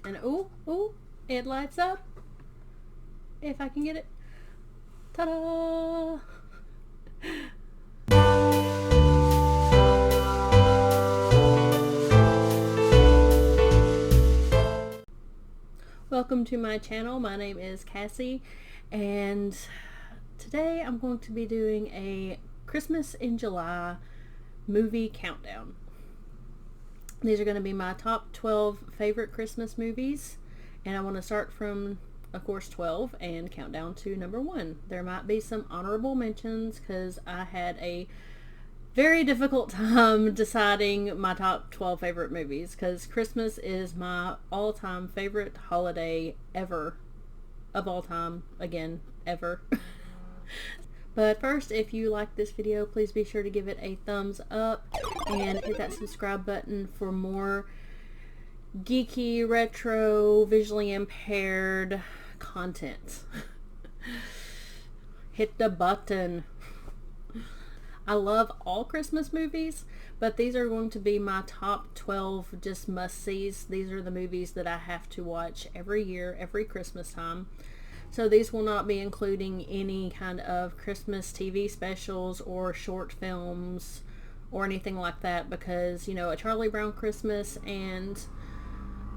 And ooh, ooh, it lights up. If I can get it. Ta-da! Welcome to my channel. My name is Cassie, and today I'm going to be doing a Christmas in July movie countdown. These are going to be my top 12 favorite Christmas movies, and I want to start from, of course, 12 and count down to number 1. There might be some honorable mentions because I had a very difficult time deciding my top 12 favorite movies because Christmas is my all-time favorite holiday ever. Of all time. Again, ever. But first, if you like this video, please be sure to give it a thumbs up and hit that subscribe button for more geeky, retro, visually impaired content. Hit the button. I love all Christmas movies, but these are going to be my top 12 just must-sees. These are the movies that I have to watch every year, every Christmas time. So these will not be including any kind of Christmas TV specials or short films or anything like that because, you know, A Charlie Brown Christmas and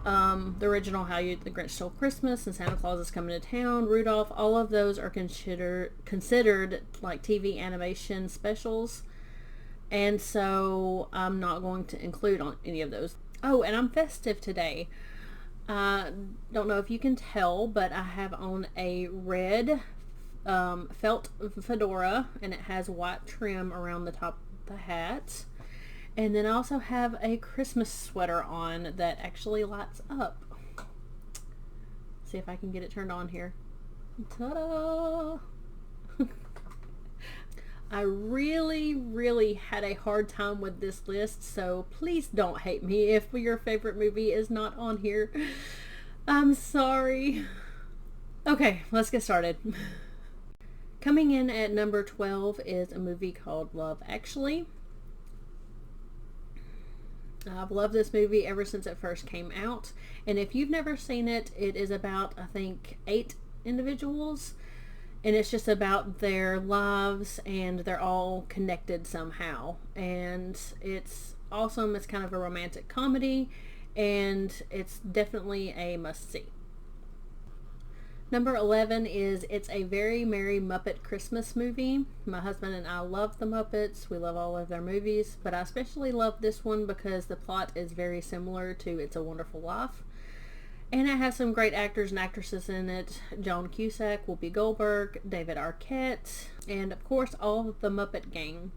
the original How the Grinch Stole Christmas and Santa Claus is Coming to Town, Rudolph, all of those are considered like TV animation specials, and so I'm not going to include on any of those. Oh, and I'm festive today. Don't know if you can tell, but I have on a red felt fedora, and it has white trim around the top of the hat. And then I also have a Christmas sweater on that actually lights up. See if I can get it turned on here. Ta-da! I really had a hard time with this list, so please don't hate me if your favorite movie is not on here. I'm sorry. Okay, let's get started. Coming in at number 12 is a movie called Love Actually. I've loved this movie ever since it first came out, and if you've never seen it, it is about, I think, 8 individuals, and it's just about their lives, and they're all connected somehow, and it's awesome. It's kind of a romantic comedy, and it's definitely a must-see. Number 11 is It's a Very Merry Muppet Christmas Movie. My husband and I love the Muppets. We love all of their movies, but I especially love this one because the plot is very similar to It's a Wonderful Life. And it has some great actors and actresses in it. John Cusack, Whoopi Goldberg, David Arquette, and of course all of the Muppet gang.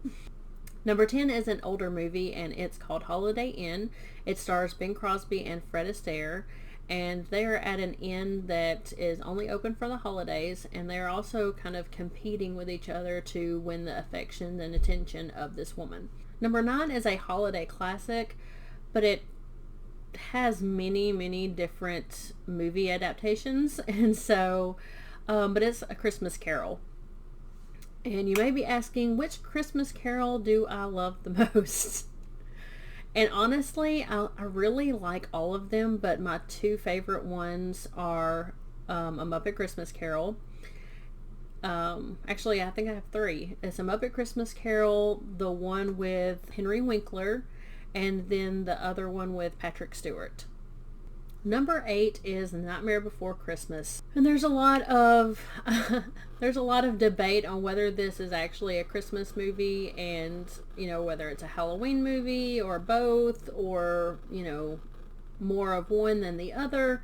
Number 10 is an older movie, and it's called Holiday Inn. It stars Bing Crosby and Fred Astaire, and they are at an inn that is only open for the holidays, and they're also kind of competing with each other to win the affection and attention of this woman. Number 9 is a holiday classic, but it has many different movie adaptations, and so but it's A Christmas Carol. And you may be asking, which Christmas Carol do I love the most? And honestly, I really like all of them, but my 2 favorite ones are A Muppet Christmas Carol. Actually, I think I have 3. It's A Muppet Christmas Carol, the one with Henry Winkler, and then the other one with Patrick Stewart. Number 8 is Nightmare Before Christmas. And there's a lot of debate on whether this is actually a Christmas movie and, you know, whether it's a Halloween movie or both, or, you know, more of one than the other.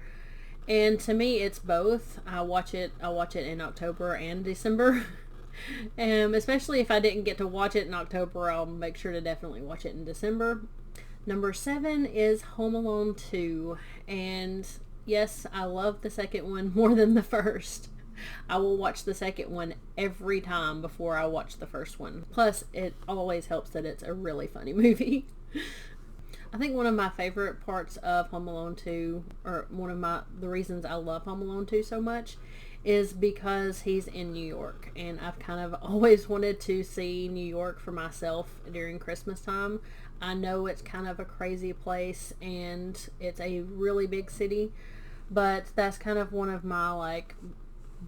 And to me, it's both. I watch it in October and December. Especially if I didn't get to watch it in October, I'll make sure to definitely watch it in December. Number 7 is Home Alone 2, and yes, I love the second one more than the first. I will watch the second one every time before I watch the first one. Plus, it always helps that it's a really funny movie. I think one of my favorite parts of Home Alone 2, or the reasons I love Home Alone 2 so much, is because he's in New York, and I've kind of always wanted to see New York for myself during Christmas time. I know it's kind of a crazy place and it's a really big city, but that's kind of one of my like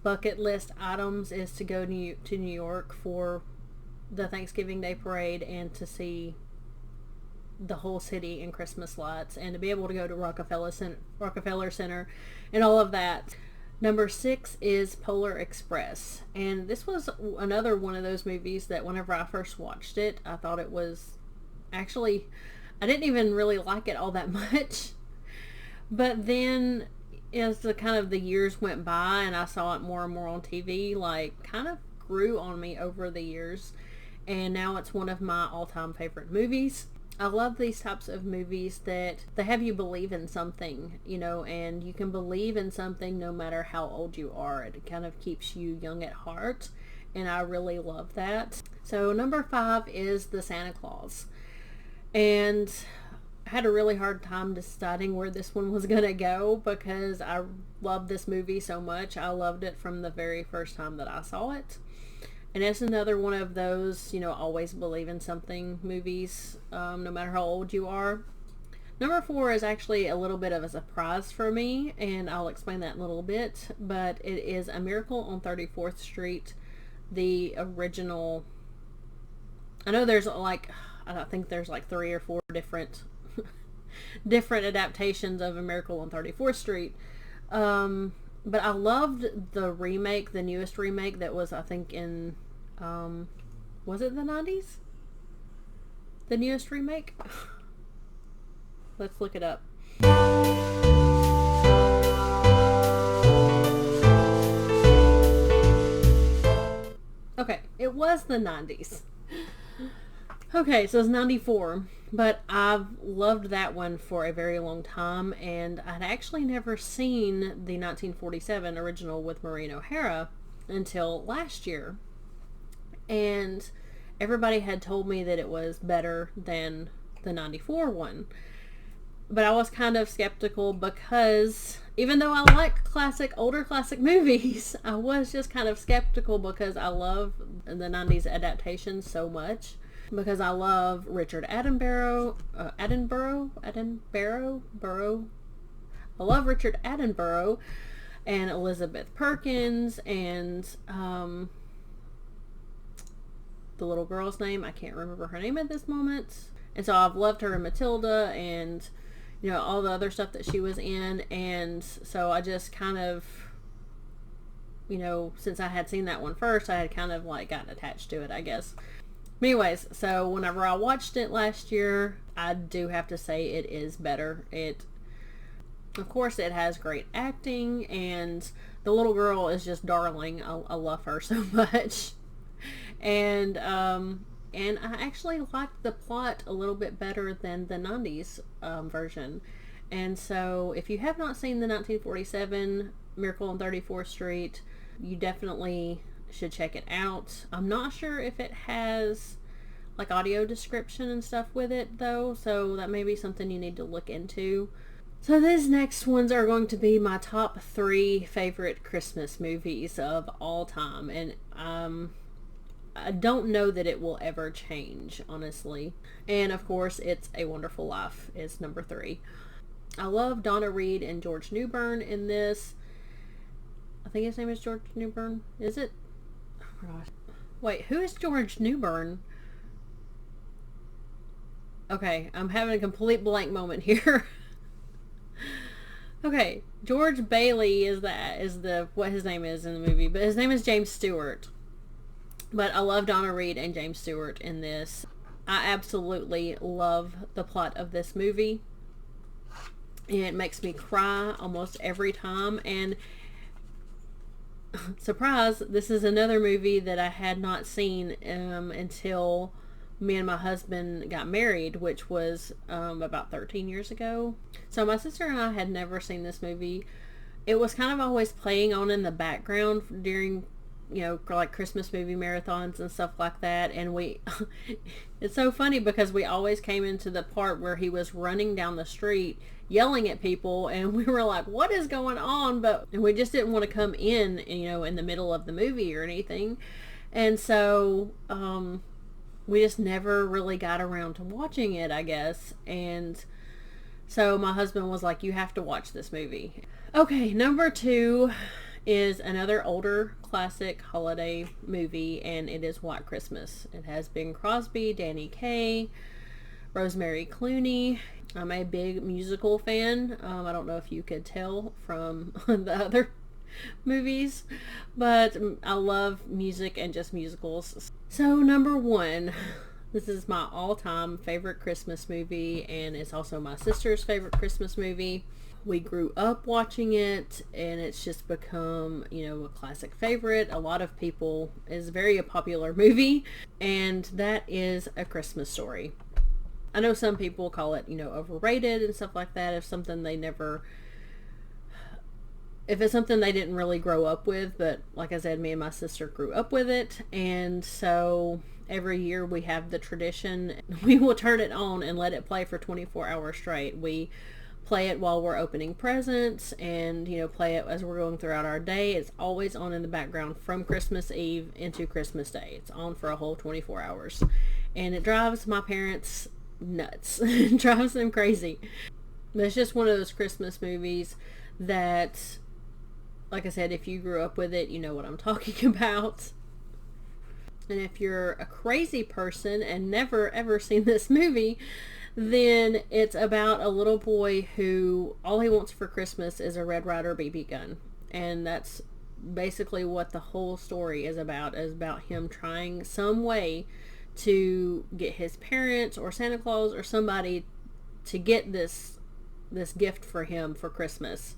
bucket list items is to go to New York for the Thanksgiving Day parade and to see the whole city in Christmas lights and to be able to go to Rockefeller Center and all of that. Number 6 is Polar Express. And this was another one of those movies that whenever I first watched it, I thought it was actually, I didn't even really like it all that much. But then as the kind of the years went by and I saw it more and more on TV, like kind of grew on me over the years. And now it's one of my all-time favorite movies. I love these types of movies that they have you believe in something, you know, and you can believe in something no matter how old you are. It kind of keeps you young at heart, and I really love that. So number 5 is The Santa Claus. And I had a really hard time deciding where this one was going to go because I love this movie so much. I loved it from the very first time that I saw it. And it's another one of those, you know, always believe in something movies, no matter how old you are. Number 4 is actually a little bit of a surprise for me, and I'll explain that in a little bit. But it is A Miracle on 34th Street, the original. I know there's like, I think there's like 3 or 4 different adaptations of A Miracle on 34th Street. But I loved the remake, the newest remake that was, I think, in, was it the 90s? The newest remake? Let's look it up. Okay, it was the 90s. Okay, so it's 94, but I've loved that one for a very long time, and I'd actually never seen the 1947 original with Maureen O'Hara until last year, and everybody had told me that it was better than the 94 one, but I was kind of skeptical because even though I like older classic movies, I was just kind of skeptical because I love the 90s adaptations so much. Because I love Richard Attenborough. I love Richard Attenborough and Elizabeth Perkins and the little girl's name. I can't remember her name at this moment. And so I've loved her in Matilda and, you know, all the other stuff that she was in. And so I just kind of, you know, since I had seen that one first, I had kind of like gotten attached to it, I guess. Anyways, so whenever I watched it last year, I do have to say it is better. Of course, it has great acting, and the little girl is just darling. I love her so much. And I actually like the plot a little bit better than the 90s version. And so if you have not seen the 1947 Miracle on 34th Street, you definitely should check it out. I'm not sure if it has like audio description and stuff with it though, so that may be something you need to look into. So these next ones are going to be my top 3 favorite Christmas movies of all time, and I don't know that it will ever change, honestly. And of course, It's a Wonderful Life is number 3. I love Donna Reed and George Newbern in this. I think his name is George Newbern. Is it? Gosh. Wait, who is George Newbern? Okay, I'm having a complete blank moment here. Okay, George Bailey is what his name is in the movie, but his name is James Stewart. But I love Donna Reed and James Stewart in this. I absolutely love the plot of this movie. And it makes me cry almost every time, and surprise, this is another movie that I had not seen until me and my husband got married, which was about 13 years ago. So my sister and I had never seen this movie. It was kind of always playing on in the background during, you know, like Christmas movie marathons and stuff like that. And it's so funny because we always came into the part where he was running down the street yelling at people, and we were like, what is going on? And we just didn't want to come in, you know, in the middle of the movie or anything. And so we just never really got around to watching it, I guess. And so my husband was like, you have to watch this movie. Okay, number 2 is another older classic holiday movie, and it is White Christmas. It has Bing Crosby, Danny Kaye, Rosemary Clooney. I'm a big musical fan. I don't know if you could tell from the other movies, but I love music and just musicals. So number 1, this is my all-time favorite Christmas movie, and it's also my sister's favorite Christmas movie. We grew up watching it, and it's just become, a classic favorite. A lot of people, it's very a popular movie, and that is A Christmas Story. I know some people call it, overrated and stuff like that. If it's something they didn't really grow up with, but like I said, me and my sister grew up with it, and so every year we have the tradition, we will turn it on and let it play for 24 hours straight. We play it while we're opening presents, and play it as we're going throughout our day. It's always on in the background from Christmas Eve into Christmas Day. It's on for a whole 24 hours, and it drives my parents nuts. It drives them crazy. But it's just one of those Christmas movies that, like I said, if you grew up with it, you know what I'm talking about. And if you're a crazy person and never ever seen this movie, then it's about a little boy who all he wants for Christmas is a Red Ryder BB gun. And that's basically what the whole story is about him trying some way to get his parents or Santa Claus or somebody to get this gift for him for Christmas.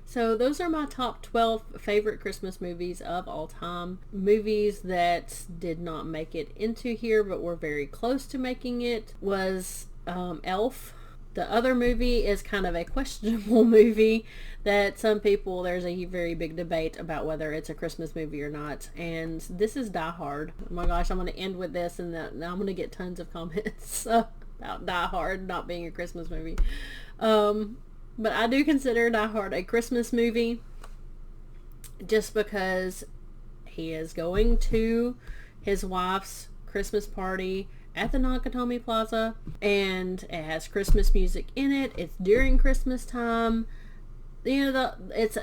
So those are my top 12 favorite Christmas movies of all time. Movies that did not make it into here but were very close to making it was Elf. The other movie is kind of a questionable movie that some people, there's a very big debate about whether it's a Christmas movie or not. And this is Die Hard. Oh my gosh, I'm going to end with this, and now I'm going to get tons of comments about Die Hard not being a Christmas movie. But I do consider Die Hard a Christmas movie just because he is going to his wife's Christmas party at the Nakatomi Plaza, and it has Christmas music in it. It's during Christmas time. It's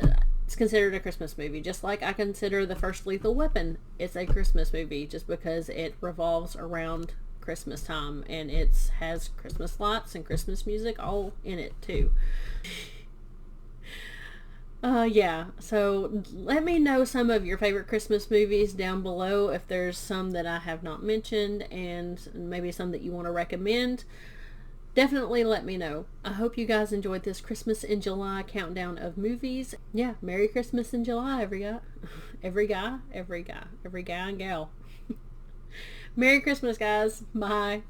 considered a Christmas movie, just like I consider the first Lethal Weapon. It's a Christmas movie just because it revolves around Christmas time, and it has Christmas lights and Christmas music all in it too. Yeah, so let me know some of your favorite Christmas movies down below, if there's some that I have not mentioned and maybe some that you want to recommend. Definitely let me know. I hope you guys enjoyed this Christmas in July countdown of movies. Yeah, Merry Christmas in July, every guy and gal. Merry Christmas, guys. Bye.